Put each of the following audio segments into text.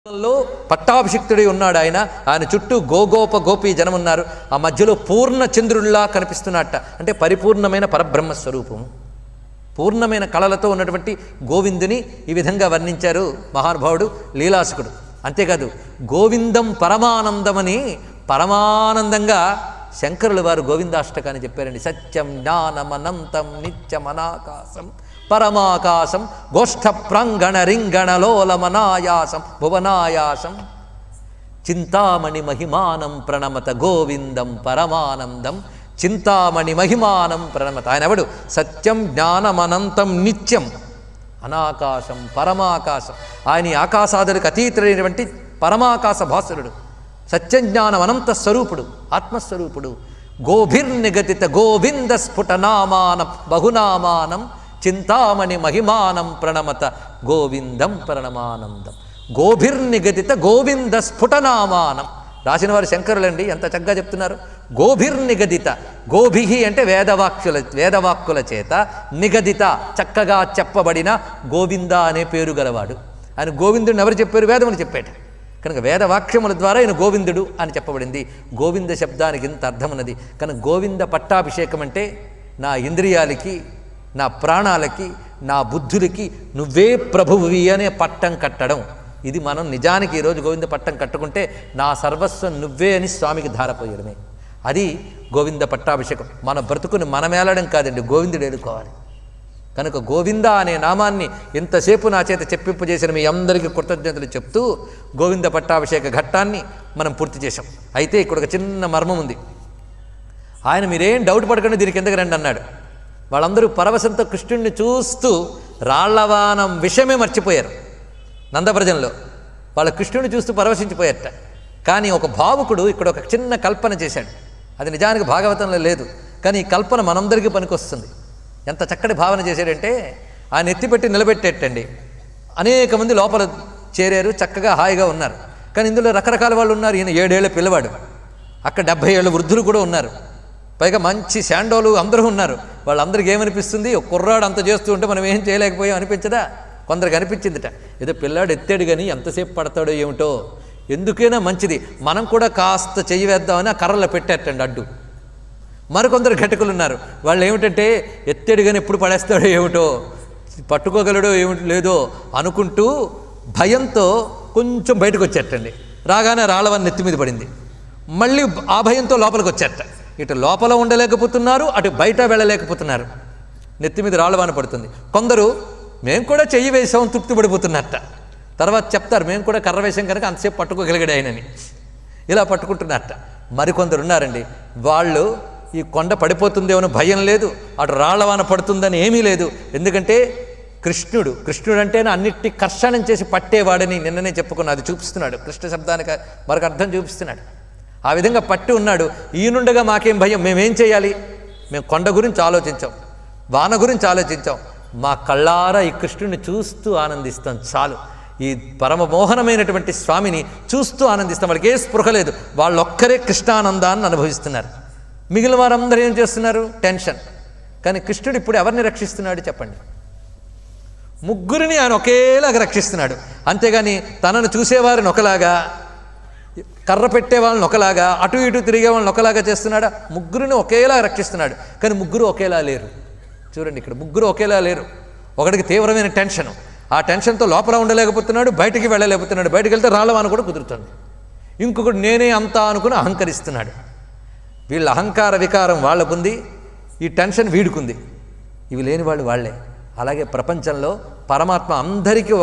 లో పట్టాభిషిక్తుడై ఉన్నాడు ఆయన. ఆయన చుట్టూ గోగోప గోపీ జనం ఉన్నారు. ఆ మధ్యలో పూర్ణ చంద్రుల్లా కనిపిస్తున్నట్ట. అంటే పరిపూర్ణమైన పరబ్రహ్మ స్వరూపము, పూర్ణమైన కళలతో ఉన్నటువంటి గోవిందుని ఈ విధంగా వర్ణించారు మహానుభావుడు లీలాసుకుడు. అంతేకాదు గోవిందం పరమానందమని పరమానందంగా శంకరులు వారు గోవిందాష్టకాన్ని చెప్పారండి. సత్యం జ్ఞానమనంతం నిత్యమనాకాశం పరమాకాశం గోష్ఠ ప్రాంగణ రింగణలోలమనాయాసం భువనాయాసం చింతామణి మహిమానం ప్రణమత గోవిందం పరమానందం చింతామణి మహిమానం ప్రణమత. ఆయన ఎవడు? సత్యం జ్ఞానమనంతం నిత్యం అనాకాశం పరమాకాశం. ఆయన ఈ ఆకాశాదులకు అతీతుడైనటువంటి పరమాకాశ భాసురుడు, సత్యం జ్ఞానం అనంత స్వరూపుడు, ఆత్మస్వరూపుడు. గోభిర్నిగతిత గోవింద స్ఫుటనామానం బహునామానం చింతామణి మహిమానం ప్రణమత గోవిందం పరమానందం. గోభిర్నిగతిత గోవింద స్ఫుటనామానం రాసిన వారు శంకరులండి. ఎంత చక్కగా చెప్తున్నారు. గోభిర్నిగదిత, గోభిహి అంటే వేదవాక్కుల చేత, నిగదిత చక్కగా చెప్పబడిన గోవింద అనే పేరు గలవాడు. ఆయన గోవిందుడిని ఎవరు చెప్పారు? వేదములు చెప్పేట కనుక వేదవాక్యముల ద్వారా ఆయన గోవిందుడు అని చెప్పబడింది. గోవింద శబ్దానికి ఇంత అర్థం ఉన్నది. కనుక గోవింద పట్టాభిషేకం అంటే నా ఇంద్రియాలకి, నా ప్రాణాలకి, నా బుద్ధులకి నువ్వే ప్రభువువి అనే పట్టం కట్టడం. ఇది మనం నిజానికి ఈరోజు గోవింద పట్టం కట్టుకుంటే నా సర్వస్వం నువ్వే అని స్వామికి ధారపోయడమే. అది గోవింద పట్టాభిషేకం. మన బ్రతుకుని మనమేలడం కాదండి, గోవిందుడు ఏలుకోవాలి. కనుక గోవింద అనే నామాన్ని ఇంతసేపు నా చేత చెప్పింపజేసిన మీ అందరికీ కృతజ్ఞతలు చెప్తూ గోవింద పట్టాభిషేక ఘట్టాన్ని మనం పూర్తి చేశాం. అయితే ఇక్కడ ఒక చిన్న మర్మం ఉంది. ఆయన మీరేం డౌట్ పడకండి, దీనికి ఎందుకు రండి అన్నాడు. వాళ్ళందరూ పరవశంతో కృష్ణుడిని చూస్తూ రాళ్లవానం విషయమే మర్చిపోయారు. నందవ్రజంలో వాళ్ళ కృష్ణుడిని చూస్తూ పరవశించిపోయారట. కానీ ఒక భావుకుడు ఇక్కడ ఒక చిన్న కల్పన చేశాడు. అది నిజానికి భాగవతంలో లేదు, కానీ ఈ కల్పన మనందరికీ పనికొస్తుంది. ఎంత చక్కటి భావన చేశాడంటే ఆయన ఎత్తిపెట్టి నిలబెట్టేటండి. అనేక మంది లోపల చేరారు, చక్కగా హాయిగా ఉన్నారు. కానీ ఇందులో రకరకాల వాళ్ళు ఉన్నారు. ఈయన 7 ఏళ్ల పిల్లవాడు, అక్కడ 70 ఏళ్ళ వృద్ధులు కూడా ఉన్నారు, పైగా మంచి శాండోలు అందరూ ఉన్నారు. వాళ్ళందరికీ ఏమనిపిస్తుంది? ఒక కుర్రాడు అంత చేస్తూ ఉంటే మనం ఏం చేయలేకపోయాం అనిపించదా? కొందరికి అనిపించిందిట, ఏదో పిల్లాడు ఎత్తాడు కానీ ఎంతసేపు పడతాడో ఏమిటో, ఎందుకైనా మంచిది మనం కూడా కాస్త చెయ్యి వేద్దామని ఆ కర్రలో పెట్టేటండి అడ్డు. మరికొందరు ఘటకులు ఉన్నారు, వాళ్ళు ఏమిటంటే ఎత్తాడు కానీ ఎప్పుడు పడేస్తాడో ఏమిటో, పట్టుకోగలడో ఏమిటి లేదో అనుకుంటూ భయంతో కొంచెం బయటకు వచ్చేటండి. రాగానే రాళ్ళవని నెత్తి మీద పడింది. మళ్ళీ ఆ భయంతో లోపలికి వచ్చేట. ఇటు లోపల ఉండలేకపోతున్నారు, అటు బయట వెళ్ళలేకపోతున్నారు. నెత్తి మీద రాళ్ళవాన పడుతుంది. కొందరు మేము కూడా చెయ్యి వేసాం తృప్తి పడిపోతున్నట్ట. తర్వాత చెప్తారు మేము కూడా కర్ర వేసాం కనుక అంతసేపు పట్టుకోగలిగాడు ఆయనని, ఇలా పట్టుకుంటున్నట్ట. మరికొందరు ఉన్నారండి, వాళ్ళు ఈ కొండ పడిపోతుందేమో భయం లేదు, అటు రాళ్లవాన పడుతుందని ఏమీ లేదు. ఎందుకంటే కృష్ణుడు అంటేనే అన్నిటి కర్షణం చేసి పట్టేవాడని నిన్ననే చెప్పుకున్నా. అది చూపిస్తున్నాడు, కృష్ణ శబ్దానికి మరొక అర్థం చూపిస్తున్నాడు. ఆ విధంగా పట్టి ఉన్నాడు. ఈయనుండగా మాకేం భయం, మేమేం చేయాలి? మేము కొండ గురించి ఆలోచించాం, వాన గురించి ఆలోచించాం, మా కళ్ళారా ఈ కృష్ణుడిని చూస్తూ ఆనందిస్తాం చాలు. ఈ పరమమోహనమైనటువంటి స్వామిని చూస్తూ ఆనందిస్తాం. వాళ్ళకి ఏ స్పృహ లేదు, వాళ్ళొక్కరే కృష్ణానందాన్ని అనుభవిస్తున్నారు. మిగిలిన వారందరూ ఏం చేస్తున్నారు? టెన్షన్. కానీ కృష్ణుడు ఇప్పుడు ఎవరిని రక్షిస్తున్నాడు చెప్పండి? ముగ్గురిని ఆయన ఒకేలాగా రక్షిస్తున్నాడు. అంతేగాని తనను చూసేవారిని ఒకలాగా, కర్ర పెట్టే వాళ్ళని ఒకలాగా, అటు ఇటు తిరిగే వాళ్ళని ఒకలాగా చేస్తున్నాడా? ముగ్గురిని ఒకేలా రక్షిస్తున్నాడు. కానీ ముగ్గురు ఒకేలా లేరు. చూడండి, ఇక్కడ ముగ్గురు ఒకేలా లేరు. ఒకడికి తీవ్రమైన టెన్షను, ఆ టెన్షన్తో లోపల ఉండలేకపోతున్నాడు, బయటికి వెళ్ళలేకపోతున్నాడు. బయటికి వెళ్తే రాళ్ళవాన కూడా కుదురుతుంది. ఇంకొకడు నేనే అంతా అనుకుని అహంకరిస్తున్నాడు. వీళ్ళ అహంకార వికారం వాళ్ళకుంది, ఈ టెన్షన్ వీడుకుంది. ఇవి లేని వాళ్ళు వాళ్లే. అలాగే ప్రపంచంలో పరమాత్మ అందరికీ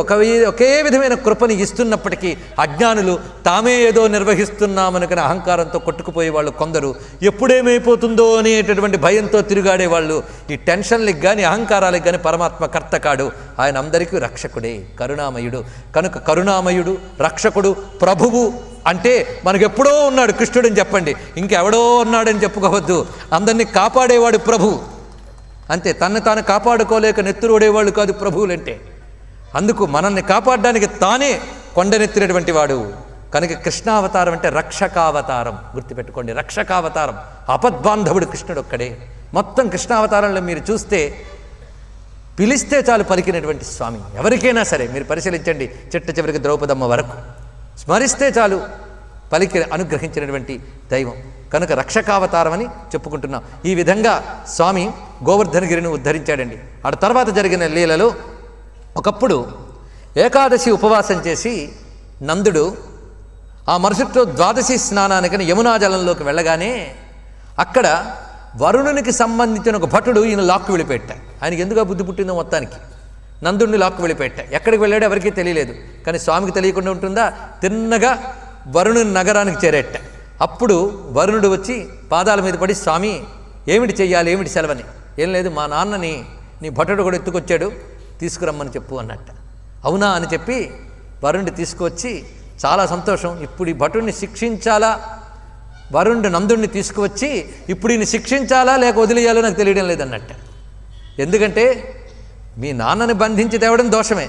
ఒకే విధమైన కృపని ఇస్తున్నప్పటికీ అజ్ఞానులు తామే ఏదో నిర్వహిస్తున్నామనుకునే అహంకారంతో కొట్టుకుపోయే వాళ్ళు కొందరు, ఎప్పుడేమైపోతుందో అనేటటువంటి భయంతో తిరుగాడేవాళ్ళు. ఈ టెన్షన్లకు కానీ అహంకారాలకు కానీ పరమాత్మ కర్త కాడు. ఆయన అందరికీ రక్షకుడే, కరుణామయుడు. కనుక కరుణామయుడు, రక్షకుడు, ప్రభువు అంటే మనకు ఎప్పుడో ఉన్నాడు కృష్ణుడని చెప్పండి, ఇంకెవడో ఉన్నాడని చెప్పుకోవద్దు. అందరినీ కాపాడేవాడు ప్రభు అంతే. తను తాను కాపాడుకోలేక నెత్తురుడేవాళ్ళు కాదు ప్రభువులంటే. అందుకు మనల్ని కాపాడడానికి తానే కొండనెత్తినటువంటి వాడు. కనుక కృష్ణావతారం అంటే రక్షకావతారం, గుర్తుపెట్టుకోండి. రక్షకావతారం, ఆపద్బాంధవుడు కృష్ణుడు ఒక్కడే. మొత్తం కృష్ణావతారంలో మీరు చూస్తే పిలిస్తే చాలు పలికినటువంటి స్వామి. ఎవరికైనా సరే మీరు పరిశీలించండి, చిట్ట చివరికి ద్రౌపదమ్మ వరకు స్మరిస్తే చాలు పలికి అనుగ్రహించినటువంటి దైవం కనుక రక్షకావతారం అని చెప్పుకుంటున్నాం. ఈ విధంగా స్వామి గోవర్ధనగిరిని ఉద్ధరించాడండి. ఆ తర్వాత జరిగిన లీలలో ఒకప్పుడు ఏకాదశి ఉపవాసం చేసి నందుడు ఆ మరుసట్లో ద్వాదశి స్నానానికని యమునా జలంలోకి వెళ్ళగానే అక్కడ వరుణునికి సంబంధించిన ఒక భటుడు ఈయన లాక్కు వెళ్ళిపెట్టా. ఆయనకి ఎందుకు బుద్ధి పుట్టిందో మొత్తానికి నందుడిని లాక్కు వెళ్ళిపెట్టా. ఎక్కడికి వెళ్ళాడో ఎవరికీ తెలియలేదు. కానీ స్వామికి తెలియకుండా ఉంటుందా? తిన్నగా వరుణుని నగరానికి చేరేట. అప్పుడు వరుణుడు వచ్చి పాదాల మీద పడి, స్వామి ఏమిటి చెయ్యాలి, ఏమిటి సెలవని. ఏం లేదు, మా నాన్నని నీ భటుడు కూడా ఎత్తుకొచ్చాడు, తీసుకురమ్మని చెప్పు అన్నట్ట. అవునా అని చెప్పి వరుణుడి తీసుకువచ్చి, చాలా సంతోషం, ఇప్పుడు ఈ భటుడిని శిక్షించాలా, వరుణుడు నందుడిని తీసుకువచ్చి ఇప్పుడు ఈయన శిక్షించాలా లేక వదిలేయాలో నాకు తెలియడం లేదన్నట్ట. ఎందుకంటే మీ నాన్నని బంధించి తేవడం దోషమే,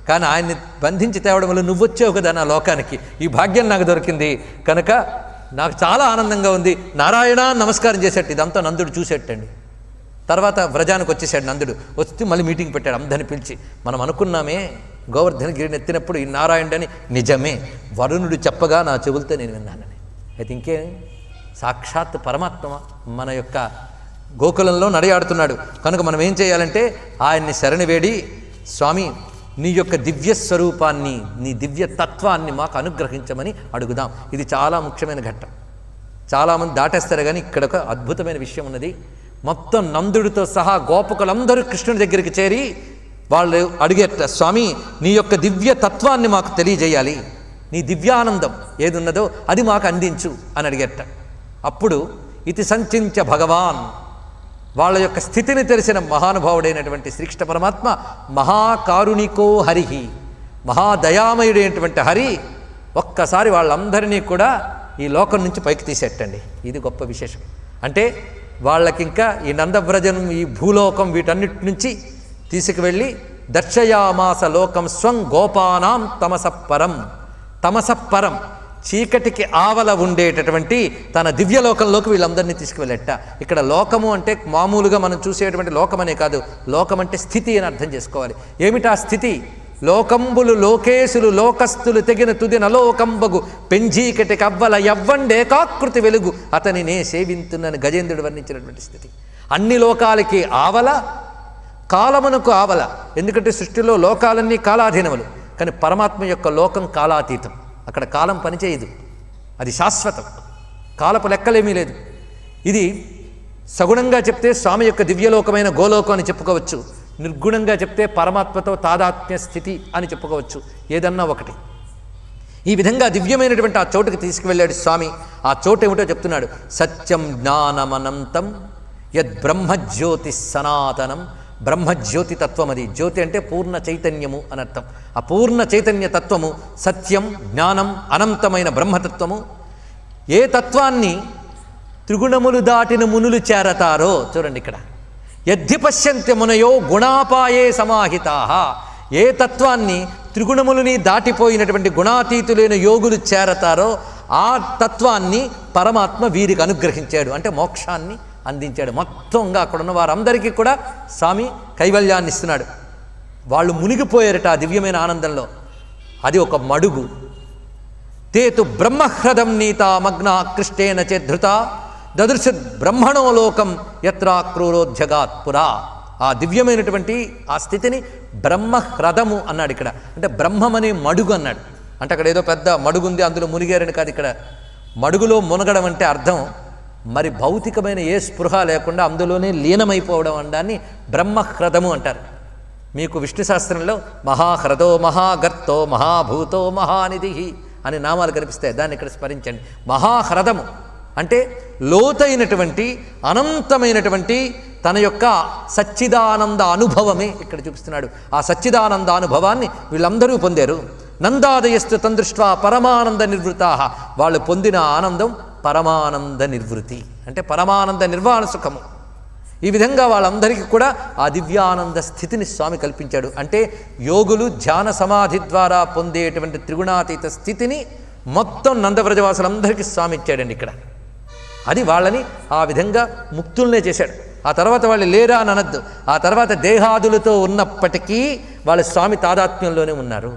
కానీ ఆయన్ని బంధించి తేవడం వల్ల నువ్వు వచ్చావు కదా నా లోకానికి, ఈ భాగ్యం నాకు దొరికింది కనుక నాకు చాలా ఆనందంగా ఉంది, నారాయణ నమస్కారం చేసేట్టు. ఇదంతా నందుడు చూసేటండి. తర్వాత వ్రజానికి వచ్చేసాడు నందుడు. వచ్చి మళ్ళీ మీటింగ్ పెట్టాడు అందరిని పిలిచి, మనం అనుకున్నామే గోవర్ధనగిరిని ఎత్తినప్పుడు ఈ నారాయణుడని, నిజమే వరుణుడు చెప్పగా నా చెవులతో నేను విన్నానని. అయితే ఇంకే సాక్షాత్ పరమాత్మ మన యొక్క గోకులంలో నడయాడుతున్నాడు. కనుక మనం ఏం చేయాలంటే ఆయన్ని శరణి వేడి, స్వామి నీ యొక్క దివ్య స్వరూపాన్ని, నీ దివ్య తత్వాన్ని మాకు అనుగ్రహించమని అడుగుదాం. ఇది చాలా ముఖ్యమైన ఘట్టం. చాలామంది దాటేస్తారు, కానీ ఇక్కడ ఒక అద్భుతమైన విషయం ఉన్నది. మొత్తం నందుడితో సహా గోపకులందరూ కృష్ణుడి దగ్గరికి చేరి వాళ్ళు అడిగేట, స్వామి నీ యొక్క దివ్య తత్వాన్ని మాకు తెలియజేయాలి, నీ దివ్యానందం ఏది ఉన్నదో అది మాకు అందించు అని అడిగేట. అప్పుడు ఇతి సంచించ భగవాన్, వాళ్ళ యొక్క స్థితిని తెలిసిన మహానుభావుడైనటువంటి శ్రీకృష్ణ పరమాత్మ, మహాకారుణికో హరిహి, మహాదయామయుడైనటువంటి హరి ఒక్కసారి వాళ్ళందరినీ కూడా ఈ లోకం నుంచి పైకి తీసేటండి. ఇది గొప్ప విశేషం. అంటే వాళ్ళకింకా ఈ నందవ్రజనం, ఈ భూలోకం, వీటన్నిటి నుంచి తీసుకువెళ్ళి దర్శయామాస లోకం స్వం గోపానాం తమసపరం, తమసపరం చీకటికి ఆవల ఉండేటటువంటి తన దివ్యలోకంలోకి వీళ్ళందరినీ తీసుకువెళ్ళట. ఇక్కడ లోకము అంటే మామూలుగా మనం చూసేటువంటి లోకమనే కాదు, లోకం అంటే స్థితి అని అర్థం చేసుకోవాలి. ఏమిటా స్థితి? లోకంబులు లోకేశులు లోకస్తులు తెగిన తుది నలోకంబగు పెంజీకటి కవ్వల యవ్వండేకాకృతి వెలుగు అతని నే సేవింతున్నని గజేంద్రుడు వర్ణించినటువంటి స్థితి. అన్ని లోకాలకి ఆవల, కాలమునకు ఆవల. ఎందుకంటే సృష్టిలో లోకాలన్నీ కాలాధీనములు, కానీ పరమాత్మ యొక్క లోకం కాలాతీతం. అక్కడ కాలం పనిచేయదు, అది శాశ్వతం, కాలపు లెక్కలేమీ లేదు. ఇది సగుణంగా చెప్తే స్వామి యొక్క దివ్యలోకమైన గోలోకం అని చెప్పుకోవచ్చు, నిర్గుణంగా చెప్తే పరమాత్మతో తాదాత్మ్య స్థితి అని చెప్పుకోవచ్చు, ఏదన్నా ఒకటి. ఈ విధంగా దివ్యమైనటువంటి ఆ చోటుకి తీసుకువెళ్ళాడు స్వామి. ఆ చోటు ఏమిటో చెప్తున్నాడు. సత్యం జ్ఞానమనంతం యద్బ్రహ్మజ్యోతి సనాతనం. బ్రహ్మజ్యోతి తత్వం అది. జ్యోతి అంటే పూర్ణ చైతన్యము అని అర్థం. ఆ పూర్ణ చైతన్య తత్వము సత్యం, జ్ఞానం, అనంతమైన బ్రహ్మతత్వము. ఏ తత్వాన్ని త్రిగుణములు దాటిన మునులు చేరతారో చూడండి ఇక్కడ, యద్ధి పశ్యంత్య మునయో గుణాపాయే సమాహితాః. ఏ తత్వాన్ని త్రిగుణములని దాటిపోయినటువంటి గుణాతీతులైన యోగులు చేరతారో ఆ తత్వాన్ని పరమాత్మ వీరికి అనుగ్రహించాడు, అంటే మోక్షాన్ని అందించాడు. మొత్తంగా అక్కడ ఉన్న వారందరికీ కూడా స్వామి కైవల్యాన్ని ఇస్తున్నాడు. వాళ్ళు మునిగిపోయారట ఆ దివ్యమైన ఆనందంలో. అది ఒక మడుగు. తేతు బ్రహ్మహ్రదం నీతా మగ్న కృష్టేన చేద్ధృత దదృశ బ్రహ్మణో లోకం యత్రాక్రూరోధ్యగాత్ పురా. ఆ దివ్యమైనటువంటి ఆ స్థితిని బ్రహ్మహ్రదము అన్నాడు ఇక్కడ. అంటే బ్రహ్మమనే మడుగు అన్నాడు. అంటే అక్కడ ఏదో పెద్ద మడుగు ఉంది అందులో మునిగారని కాదు. ఇక్కడ మడుగులో మునగడం అంటే అర్థం మరి భౌతికమైన ఏ స్పృహ లేకుండా అందులోనే లీనమైపోవడం అనడాన్ని బ్రహ్మహ్రదము అంటారు. మీకు విష్ణు శాస్త్రంలో మహాహ్రదో మహాగర్తో మహాభూతో మహానిధి అని నామాలు కనిపిస్తాయి, దాన్ని ఇక్కడ స్మరించండి. మహాహ్రదము అంటే లోతైనటువంటి అనంతమైనటువంటి తన యొక్క సచ్చిదానంద అనుభవమే ఇక్కడ చూపిస్తున్నాడు. ఆ సచ్చిదానంద అనుభవాన్ని వీళ్ళందరూ పొందారు. నందాదయస్తు తందృష్ట్వా పరమానంద నిర్వృతా. వాళ్ళు పొందిన ఆనందం పరమానంద నిర్వృతి, అంటే పరమానంద నిర్వాణ సుఖము. ఈ విధంగా వాళ్ళందరికీ కూడా ఆ దివ్యానంద స్థితిని స్వామి కల్పించాడు. అంటే యోగులు ధ్యాన సమాధి ద్వారా పొందేటువంటి త్రిగుణాతీత స్థితిని మొత్తం నందవ్రజవాసులందరికీ స్వామి ఇచ్చాడండి ఇక్కడ. అది వాళ్ళని ఆ విధంగా ముక్తుల్నే చేశాడు. ఆ తర్వాత వాళ్ళు లేరా అని అనద్దు. ఆ తర్వాత దేహాదులతో ఉన్నప్పటికీ వాళ్ళ స్వామి తాదాత్మ్యంలోనే ఉన్నారు.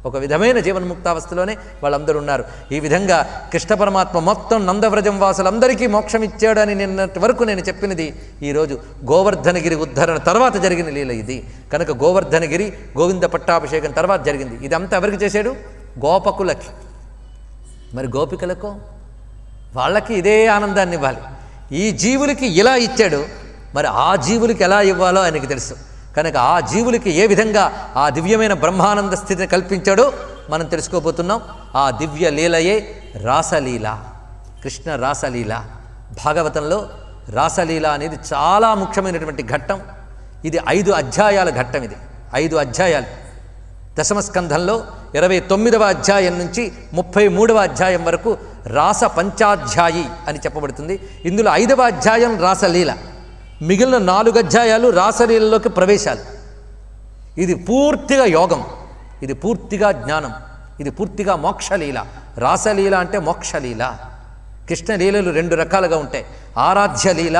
ఒక విధమైన జీవన్ముక్తావస్థలోనే వాళ్ళందరూ ఉన్నారు. ఈ విధంగా కృష్ణ పరమాత్మ మొత్తం నందవ్రజం వాసులందరికీ మోక్షం ఇచ్చాడని నిన్నటి వరకు నేను చెప్పినది ఈరోజు గోవర్ధనగిరి ఉద్ధరణ తర్వాత జరిగిన లీల ఇది. కనుక గోవర్ధనగిరి గోవింద పట్టాభిషేకం తర్వాత జరిగింది. ఇదంతా ఎవరికి చేశాడు? గోపకులకి. మరి గోపికలకు వాళ్ళకి ఇదే ఆనందాన్ని ఇవ్వాలి. ఈ జీవులకి ఇలా ఇచ్చాడు, మరి ఆ జీవులకి ఎలా ఇవ్వాలో ఆయనకి తెలుసు. కనుక ఆ జీవులకి ఏ విధంగా ఆ దివ్యమైన బ్రహ్మానంద స్థితిని కల్పించాడో మనం తెలుసుకోబోతున్నాం. ఆ దివ్య లీలయే రాసలీల, కృష్ణ రాసలీల. భాగవతంలో రాసలీల అనేది చాలా ముఖ్యమైనటువంటి ఘట్టం. ఇది 5 అధ్యాయాల ఘట్టం. ఇది 5 అధ్యాయాలు. దశమస్కంధంలో 29వ అధ్యాయం నుంచి 33వ అధ్యాయం వరకు రాస పంచాధ్యాయి అని చెప్పబడుతుంది. ఇందులో 5వ అధ్యాయం రాసలీల, మిగిలిన 4 అధ్యాయాలు రాసలీలలోకి ప్రవేశాలు. ఇది పూర్తిగా యోగం, ఇది పూర్తిగా జ్ఞానం, ఇది పూర్తిగా మోక్షలీల. రాసలీల అంటే మోక్షలీల. కృష్ణలీలలు 2 రకాలుగా ఉంటాయి, ఆరాధ్యలీల,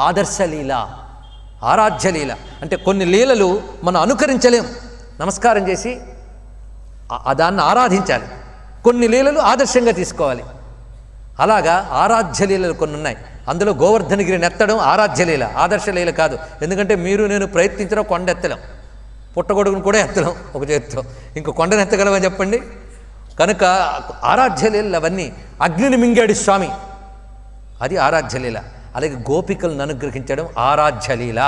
ఆదర్శలీల. ఆరాధ్యలీల అంటే కొన్ని లీలలు మనం అనుకరించలేం, నమస్కారం చేసి దాన్ని ఆరాధించాలి. కొన్ని లీలలు ఆదర్శంగా తీసుకోవాలి. అలాగా ఆరాధ్యలీలలు కొన్ని ఉన్నాయి. అందులో గోవర్ధనగిరిని ఎత్తడం ఆరాధ్యలీల, ఆదర్శలీల కాదు. ఎందుకంటే మీరు నేను ప్రయత్నించడం కొండ ఎత్తలేం, పుట్టగొడుగును కూడా ఎత్తలేం ఒక చేతితో, ఇంకో కొండను ఎత్తగలమని చెప్పండి. కనుక ఆరాధ్యలీలలు అవన్నీ. అగ్నిని మింగాడు స్వామి, అది ఆరాధ్యలీల. అలాగే గోపికలను అనుగ్రహించడం ఆరాధ్యలీల.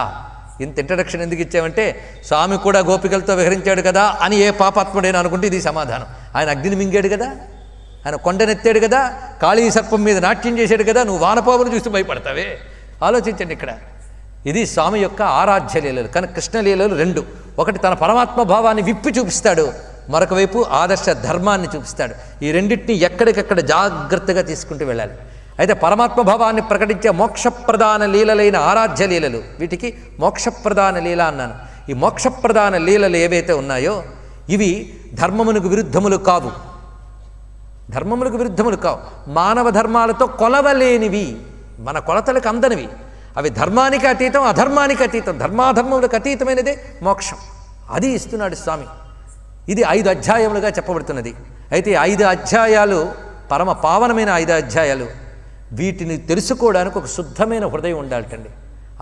ఇంత ఇంట్రడక్షన్ ఎందుకు ఇచ్చామంటే స్వామి కూడా గోపికలతో విహరించాడు కదా అని ఏ పాపాత్ముడైనా అనుకుంటే ఇది సమాధానం. ఆయన అగ్నిని మింగాడు కదా, ఆయన కొండనెత్తాడు కదా, కాళీ సర్పం మీద నాట్యం చేశాడు కదా, నువ్వు వానపామును చూసి భయపడతావే? ఆలోచించండి ఇక్కడ. ఇది స్వామి యొక్క ఆరాధ్యలీలలు. కనుక కృష్ణలీలలు 2. ఒకటి తన పరమాత్మ భావాన్ని విప్పి చూపిస్తాడు, మరొక వైపు ఆదర్శ ధర్మాన్ని చూపిస్తాడు. ఈ రెండింటినీ ఎక్కడికక్కడ జాగ్రత్తగా తీసుకుంటూ వెళ్ళాలి. అయితే పరమాత్మ భావాన్ని ప్రకటించే మోక్షప్రధాన లీలలైన ఆరాధ్య లీలలు, వీటికి మోక్షప్రధాన లీల అన్నాను. ఈ మోక్షప్రధాన లీలలు ఏవైతే ఉన్నాయో ఇవి ధర్మమునకు విరుద్ధములు కావు, ధర్మములకు విరుద్ధములు కావు, మానవ ధర్మాలతో కొలవలేనివి, మన కొలతలకు అందనివి. అవి ధర్మానికి అతీతం, అధర్మానికి అతీతం, ధర్మాధర్మములకు అతీతమైనదే మోక్షం. అది ఇస్తున్నాడు స్వామి. ఇది 5 అధ్యాయములుగా చెప్పబడుతున్నది. అయితే 5 అధ్యాయాలు పరమ పావనమైన 5 అధ్యాయాలు. వీటిని తెలుసుకోవడానికి ఒక శుద్ధమైన హృదయం ఉండాలటండి.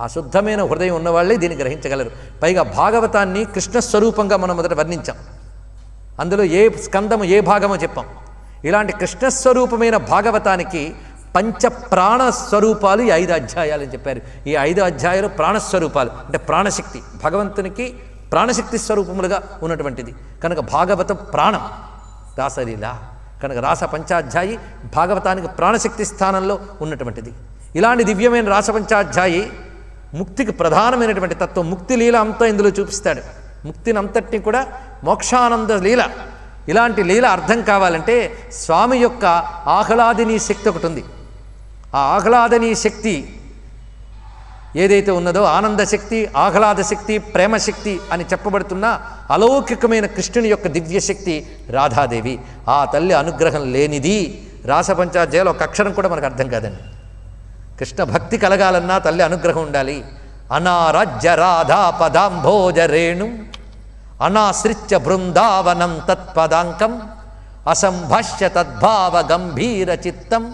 ఆ శుద్ధమైన హృదయం ఉన్నవాళ్ళే దీన్ని గ్రహించగలరు. పైగా భాగవతాన్ని కృష్ణస్వరూపంగా మనం మొదట వర్ణించాం. అందులో ఏ స్కందము ఏ భాగమో చెప్పాం. ఇలాంటి కృష్ణస్వరూపమైన భాగవతానికి పంచప్రాణ స్వరూపాలు ఈ 5 అధ్యాయాలు అని చెప్పారు. ఈ 5 అధ్యాయాలు ప్రాణస్వరూపాలు, అంటే ప్రాణశక్తి, భగవంతునికి ప్రాణశక్తి స్వరూపములుగా ఉన్నటువంటిది. కనుక భాగవతం ప్రాణం, రాసలీల. కనుక రాస పంచాధ్యాయి భాగవతానికి ప్రాణశక్తి స్థానంలో ఉన్నటువంటిది. ఇలాంటి దివ్యమైన రాసపంచాధ్యాయి ముక్తికి ప్రధానమైనటువంటి తత్వం. ముక్తి లీల అంతా ఇందులో చూపిస్తాడు. ముక్తిని అంతటినీ కూడా మోక్షానంద లీల. ఇలాంటి లీల అర్థం కావాలంటే స్వామి యొక్క ఆహ్లాదినీ శక్తి ఒకటి ఉంది. ఆ ఆహ్లాదనీ శక్తి ఏదైతే ఉన్నదో ఆనందశక్తి, ఆహ్లాద శక్తి, ప్రేమశక్తి అని చెప్పబడుతున్న అలౌకికమైన కృష్ణుని యొక్క దివ్యశక్తి రాధాదేవి. ఆ తల్లి అనుగ్రహం లేనిది రాసపంచాధ్యాయులు ఒక అక్షరం కూడా మనకు అర్థం కాదండి. కృష్ణ భక్తి కలగాలన్నా తల్లి అనుగ్రహం ఉండాలి. అనారాజ్య రాధా పదాంభోజ రేణు అనాశ్రిత్య బృందావనం తత్పదాంకం అసంభాష్య తద్భావ గంభీర చిత్తం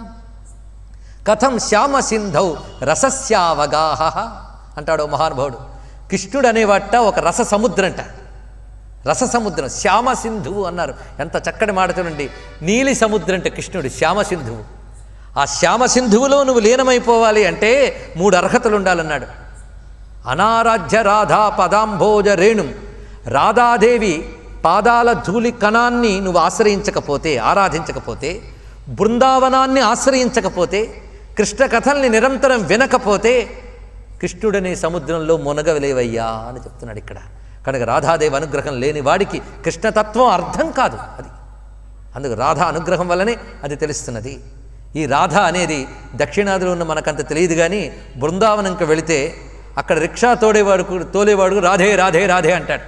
కథం శ్యామ సింధౌ రసస్యావగాహ అంటాడు మహానుభావుడు. కృష్ణుడు అనేవాట ఒక రస సముద్రంట, రస సముద్రం. శ్యామ సింధువు అన్నారు, ఎంత చక్కటి మాట చూడండి. నీలి సముద్రం అంటే కృష్ణుడు శ్యామ సింధువు. ఆ శ్యామ సింధువులో నువ్వు లీనమైపోవాలి అంటే 3 అర్హతలు ఉండాలన్నాడు. అనారాధ్య రాధా పదాంభోజ రేణుం, రాధాదేవి పాదాల ధూళి కణాన్ని నువ్వు ఆశ్రయించకపోతే, ఆరాధించకపోతే, బృందావనాన్ని ఆశ్రయించకపోతే, కృష్ణ కథల్ని నిరంతరం వినకపోతే కృష్ణుడనే సముద్రంలో మునగలేవయ్యా అని చెప్తున్నాడు ఇక్కడ. కనుక రాధాదేవి అనుగ్రహం లేని వాడికి కృష్ణతత్వం అర్థం కాదు. అది అందుకు రాధా అనుగ్రహం వల్లనే అది తెలుస్తున్నది. ఈ రాధ అనేది దక్షిణాదిలో ఉన్న మనకంత తెలియదు, కానీ బృందావనంకి వెళితే అక్కడ రిక్షా తోలేవాడు రాధే రాధే రాధే అంటాడు.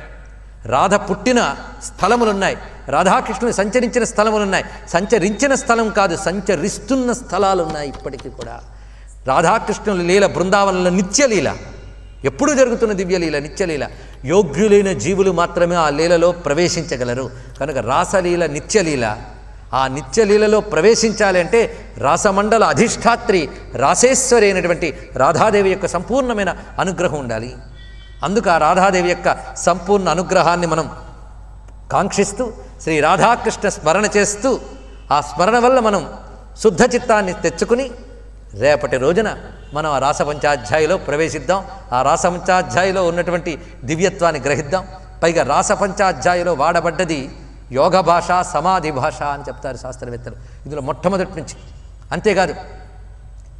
రాధ పుట్టిన స్థలములున్నాయి, రాధాకృష్ణుని సంచరించిన స్థలములున్నాయి. సంచరించిన స్థలం కాదు, సంచరిస్తున్న స్థలాలు ఉన్నాయి ఇప్పటికీ కూడా. రాధాకృష్ణుల లీల బృందావనంలో నిత్యలీల, ఎప్పుడూ జరుగుతున్న దివ్యలీల, నిత్యలీల. యోగ్యులైన జీవులు మాత్రమే ఆ లీలలో ప్రవేశించగలరు. కనుక రాసలీల నిత్యలీల. ఆ నిత్యలీలలో ప్రవేశించాలి అంటే రాసమండల అధిష్టాత్రి రాసేశ్వరి అయినటువంటి రాధాదేవి యొక్క సంపూర్ణమైన అనుగ్రహం ఉండాలి. అందుకు ఆ రాధాదేవి యొక్క సంపూర్ణ అనుగ్రహాన్ని మనం కాంక్షిస్తూ శ్రీ రాధాకృష్ణ స్మరణ చేస్తూ ఆ స్మరణ వల్ల మనం శుద్ధ చిత్తాన్ని తెచ్చుకుని రేపటి రోజున మనం ఆ రాసపంచాధ్యాయిలో ప్రవేశిద్దాం. ఆ రాసపంచాధ్యాయిలో ఉన్నటువంటి దివ్యత్వాన్ని గ్రహిద్దాం. పైగా రాసపంచాధ్యాయిలో వాడబడ్డది యోగ భాష, సమాధి భాష అని చెప్తారు శాస్త్రవేత్తలు. ఇందులో మొట్టమొదటి నుంచి. అంతేకాదు,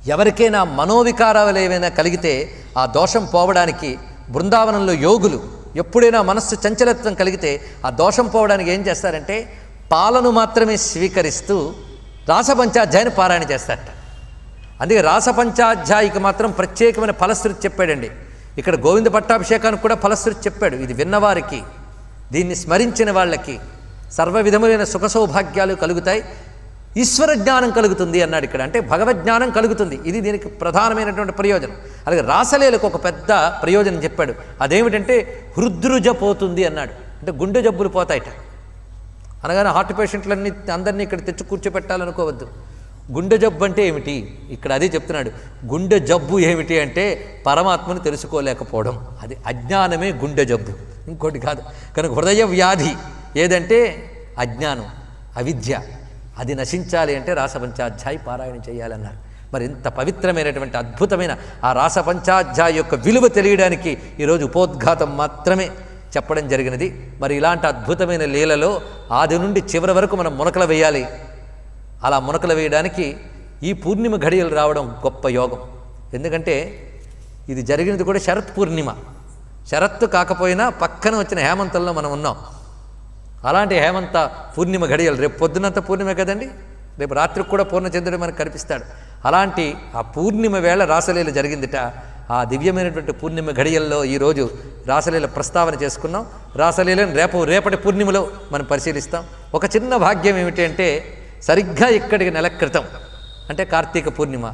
ఎవరికైనా మనోవికారాలు ఏవైనా కలిగితే ఆ దోషం పోవడానికి బృందావనంలో యోగులు ఎప్పుడైనా మనస్సు చంచలత్వం కలిగితే ఆ దోషం పోవడానికి ఏం చేస్తారంటే పాలను మాత్రమే స్వీకరిస్తూ రాసపంచాధ్యాయిని పారాయణ చేస్తారట. అందుకే రాసపంచాధ్యాయికి మాత్రం ప్రత్యేకమైన ఫలశ్రుతి చెప్పాడండి. ఇక్కడ గోవింద పట్టాభిషేకానికి కూడా ఫలశ్రుతి చెప్పాడు. ఇది విన్నవారికి, దీన్ని స్మరించిన వాళ్ళకి సర్వ విధములైన సుఖ సౌభాగ్యాలు కలుగుతాయి, ఈశ్వర జ్ఞానం కలుగుతుంది అన్నాడు ఇక్కడ. అంటే భగవజ్ఞానం కలుగుతుంది. ఇది దీనికి ప్రధానమైనటువంటి ప్రయోజనం. అలాగే రాసలీలకు ఒక పెద్ద ప్రయోజనం చెప్పాడు. అదేమిటంటే హృద్రుజ పోతుంది అన్నాడు. అంటే గుండె జబ్బులు పోతాయట. అనగానే హార్ట్ పేషెంట్లన్నీ అందరినీ ఇక్కడ తెచ్చి కూర్చోపెట్టాలనుకోవద్దు. గుండె జబ్బు అంటే ఏమిటి? ఇక్కడ అదే చెప్తున్నాడు. గుండె జబ్బు ఏమిటి అంటే పరమాత్మను తెలుసుకోలేకపోవడం. అది అజ్ఞానమే గుండె జబ్బు, ఇంకోటి కాదు. కనుక హృదయ వ్యాధి ఏదంటే అజ్ఞానం, అవిద్య. అది నశించాలి అంటే రాసపంచాధ్యాయి పారాయణ చేయాలన్నారు. మరి ఇంత పవిత్రమైనటువంటి అద్భుతమైన ఆ రాసపంచాధ్యాయి యొక్క విలువ తెలియడానికి ఈరోజు ఉపోద్ఘాతం మాత్రమే చెప్పడం జరిగినది. మరి ఇలాంటి అద్భుతమైన లీలలో ఆది నుండి చివరి వరకు మనం మునకలు వేయాలి. అలా మునకలు వేయడానికి ఈ పూర్ణిమ ఘడియలు రావడం గొప్ప యోగం. ఎందుకంటే ఇది జరిగినది కూడా శరత్ పూర్ణిమ. శరత్తు కాకపోయినా పక్కన వచ్చిన హేమంతంలో మనం ఉన్నాం. అలాంటి హేమంత పూర్ణిమ ఘడియలు రేపు పొద్దునంత పూర్ణిమ కదండి, రేపు రాత్రికి కూడా పూర్ణచంద్రుడు మనకు కనిపిస్తాడు. అలాంటి ఆ పూర్ణిమ వేళ రాసలీల జరిగిందిట. ఆ దివ్యమైనటువంటి పూర్ణిమ ఘడియల్లో ఈరోజు రాసలీల ప్రస్తావన చేసుకున్నాం. రాసలీలను రేపటి పూర్ణిమలో మనం పరిశీలిస్తాం. ఒక చిన్న భాగ్యం ఏమిటి అంటే సరిగ్గా ఇక్కడికి నెల క్రితం అంటే కార్తీక పూర్ణిమ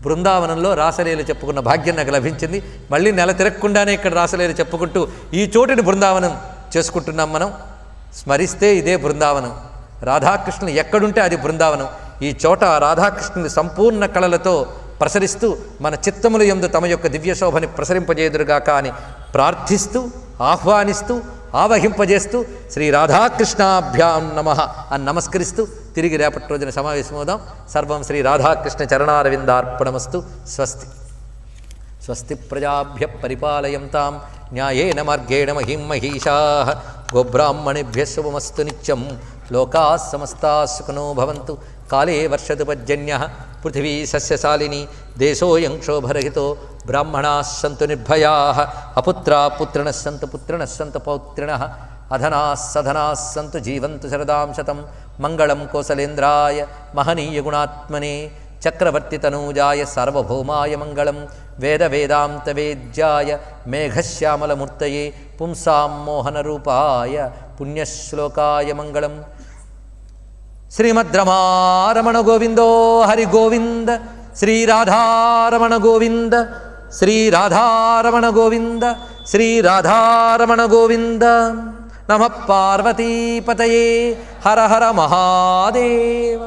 బృందావనంలో రాసలీల చెప్పుకున్న భాగ్యం నాకు లభించింది. మళ్ళీ నెల తిరగకుండానే ఇక్కడ రాసలీల చెప్పుకుంటూ ఈ చోటుని బృందావనం చేసుకుంటున్నాం. మనం స్మరిస్తే ఇదే బృందావనం. రాధాకృష్ణులు ఎక్కడుంటే అది బృందావనం. ఈ చోట రాధాకృష్ణుని సంపూర్ణ కళలతో ప్రసరిస్తూ మన చిత్తముల యందు తమ యొక్క దివ్యశోభని ప్రసరింపజేదురుగాక అని ప్రార్థిస్తూ ఆహ్వానిస్తూ ఆవహింపజేస్తూ శ్రీ రాధాకృష్ణాభ్యాం నమః అని నమస్కరిస్తూ తిరిగి రేపటి రోజున సమావేశమవుదాం. సర్వం శ్రీ రాధాకృష్ణ చరణారవిందార్పణమస్తు. స్వస్తి. స్వస్తి ప్రజాభ్య పరిపాలయంతాం న్యాయేన మార్గేణ మహిం మహిషాః. గోబ్రాహ్మణేభ్యః శుభమస్తు నిత్యం. లోకాः సమస్తాः సుఖినో భవంతు. కాలే వర్షతు పర్జన్యః. పృథివీ సస్యశాలిని. దేశోऽयं క్షోభరహితో. బ్రాహ్మణాः సంతు నిర్భయాः. అపుత్రాः పుత్రిణः సంతు పుత్రిణः సంతు పౌత్రిణः. అధనాः సధనాः సంతు జీవంతు శరదాం శతం. మంగళం కోసలేంద్రాయ మహనీయ గుణాత్మనే చక్రవర్తితనూజాయ సార్వభౌమాయ మంగళం. వేద వేదాంత వేద్యాయ మేఘశ్యామలమూర్తయే పుంసాం మోహనరూపాయ పుణ్యశ్లోకాయ మంగళం. శ్రీమద్రమారమణ గోవిందో హరి గోవింద. శ్రీరాధారమణ గోవింద. శ్రీరాధారమణ గోవింద. శ్రీరాధారమణ గోవింద. నమః పార్వతీపతయే. హర హర మహాదేవ.